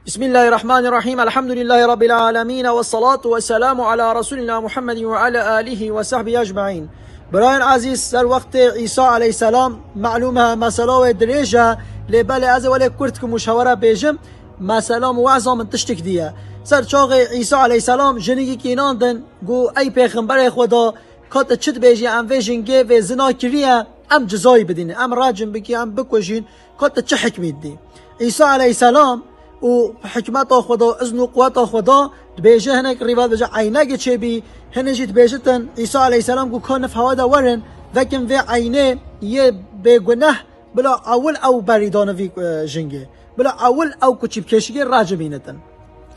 بسم الله الرحمن الرحیم. الحمد لله رب العالمین و الصلاة و السلام علی رسول الله محمد و علی آله و صحبه اجمعین. برای عزیز در وقت عیسی علیه السلام معلومه مسئله دریجه لبل از ولی کرد که مشاوره بیجم مسئله موعظه من تشتک دیه سر چاق عیسی علیه السلام جنگی که ایناندن گو ای پیغمبر خدا کات چت بیجی ام ویژنگه و زنا کریه ام جزایی بدینه ام راجم بکی ام بکشین کات چه حکمی دی. عیسی علیه السلام و حکمت خدا اذن و قوت خدا بیجه هنک روایت بجه عینه چه بی هنجیت بیجتن عیسی علیه السلام گو کان فوادا ورن وکن و عینه یه به گناه بلا اول او بریدان وی جنگه بلا اول او کچیب کشیگه راجبینتن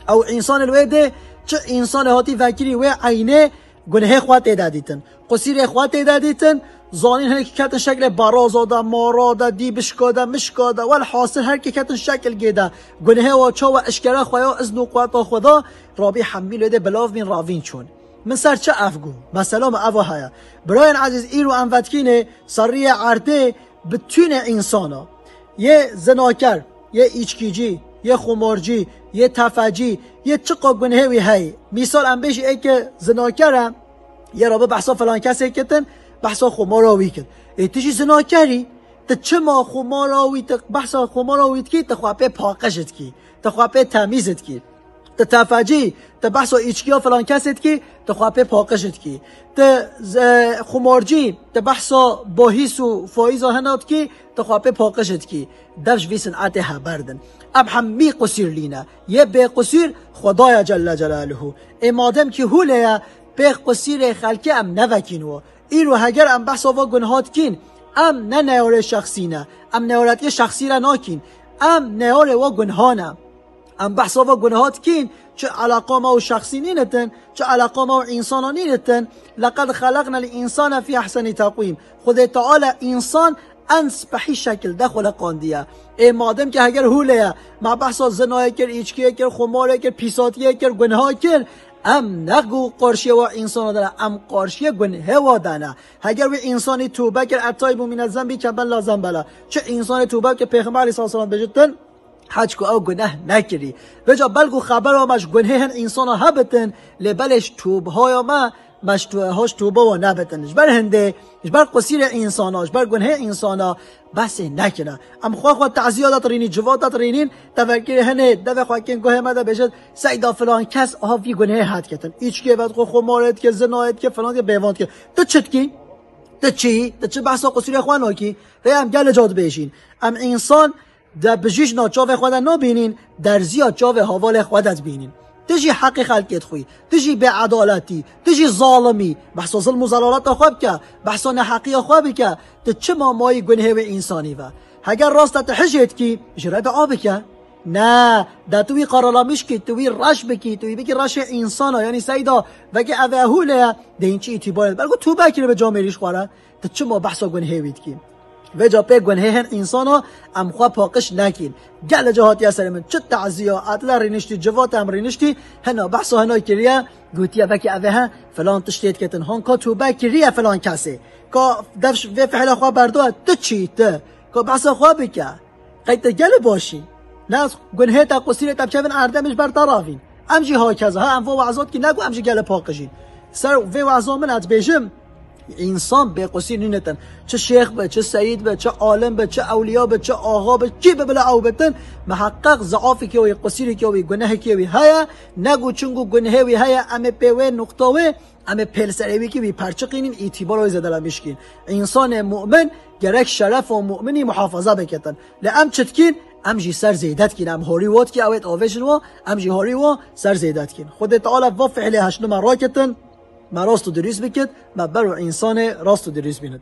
او انسان الویده چه انسان هاتی فکری و عینه گناه خوات دادیتن قصیر خوات دادیتن زانین هنک کتن شکل برازاده ماراده دیبشکاده مشکاده والحاصل هر کی کتن شکل گیده گناه و چا و اشکره خواه اذن و قوت خدا رابی حمیل ده بلاف بین راوین چون من سر چه افگو مثلا ما افا هیا برای عزیز ایرو انفتکینه سری عرده بتون انسانا یه زناکر یه ایچکیجی یه خمارجی یه تفجی یه چقا گناهی هی مثال ام بیش ای که زناکرم یه رابه بحثا فلان کسی کتن بحثا خماراوی کن ای تشی زناکری تا چه ما خماراوی تا بحثا خماراوی کی تا خواه پی پاقشت کی تا خواه پی تمیزت کی تا تفجی تا بحثا ایچکی ها فلان کست کی تا خواه پی پاقشت کی تا خمارجی تا بحثا باهیس و فایزا هنات کی تا خواه پی پاقشت کی درش وی صنعت ها بردن اب همی قصیر لینا یه به قصیر خدای جل جلاله ای مادم که هوله به قصیر خلقی ام نوکینو ایرو هگر ام بحثا و گناهات کین ام نه نیاره شخصی نه ام نیارتی شخصی را ناکین ام نیاره و گناهانه ام بحثا و گناهات کین چه علاقه ما و شخصی نینتن چه علاقه ما و انسان نینتن لقد خلقنا الانسان فی احسن تقویم خود تعالی انسان انس بحی شکل دخل قاندیه ای مادم که اگر هوله ما بحثا زنای کر ایچکیه کر خماره کر پیساتیه کر گناه کر ام نگو قرشیه و انسان داره ام قرشیه گنه و دانه اگر و انسانی توبه کر اتایب من الذنب کبل لازم بلا چه انسان توبه که پیغمبر علیه السلام بجتن حج کو او گناه نکری وجا بلگو خبر آمش گناه هن انسان ها بتن لبلش توبه های ما مشتوهاش توبه و نبتنش بر هنده بر قصیر انساناش بر گناه انسانا بس نکنه ام خواه تعزیات رینی جوادات رینین تفکر هنه دو خواه کن گوه مده بشد سیدا فلان کس آفی گناه حد کتن ایچ که بعد خمارت که زنایت که فلان که بیوانت که تو چت کی تو چی تو چه بحثا قصیر خواه ناکی ام گل جاد بشین ام انسان در بجیش ناچاو خود نبینین در زیاد چاو حوال خودت بینین تجي حق خلقت خوي تجي بعدالتي تجي ظالمي بحث ظلم و ضلالت خواب که بحث نحقی خواب که تچما مای گناه و انسانی و اگر راست تحجت کی جرأت آب که نه ده توی قرالامیش کی توی رش بکی توی بکی رش انسانا یعنی سیدا وگه اوهوله ده این چی اعتبار بلکه تو بکی به جامعیش خواره تچما بحث گناه وید کی و جا پی گناه هن انسانا ام خواه پاقش نکین گل جهاتی اثر من چه تعزیه عطلا رینشتی جوات هم رینشتی هنا بحثا هنا کریه گوتیه وکی اوه فلان تشتید کتن هان که توبه کریه فلان کسی که دفش و فعل خواه بردوه تو چی ته که بحثا خواه بکه قیت گل باشی ناس گناه تا قصیره تا بچه اردمش بر طرافین امجی ها کذا ها ام و وعظات که نگو امجی گل پاقشین سر و وعظا من ات بیجم انسان به قصیر نینتن چه شیخ به چه سعید به چه عالم به چه اولیا به چه آقا به چی به بلا او بتن محقق ضعافی که وی قصیری که وی گناه که وی هيا نگو چونگو گناه وی هيا ام په و نقطه و ام پل سروی که وی پرچقین اعتبار وی زدل مشکین انسان مؤمن گرک شرف و مؤمنی محافظه بکتن لام چتکین ام جی سر زیدت کین ام هوری وات که اوت اویشن و ام جی هوری و سر زیدت کین خود تعالی و فعل هشنما راکتن ما راست و دریز بکد ما برو انسان راست و دریز بیند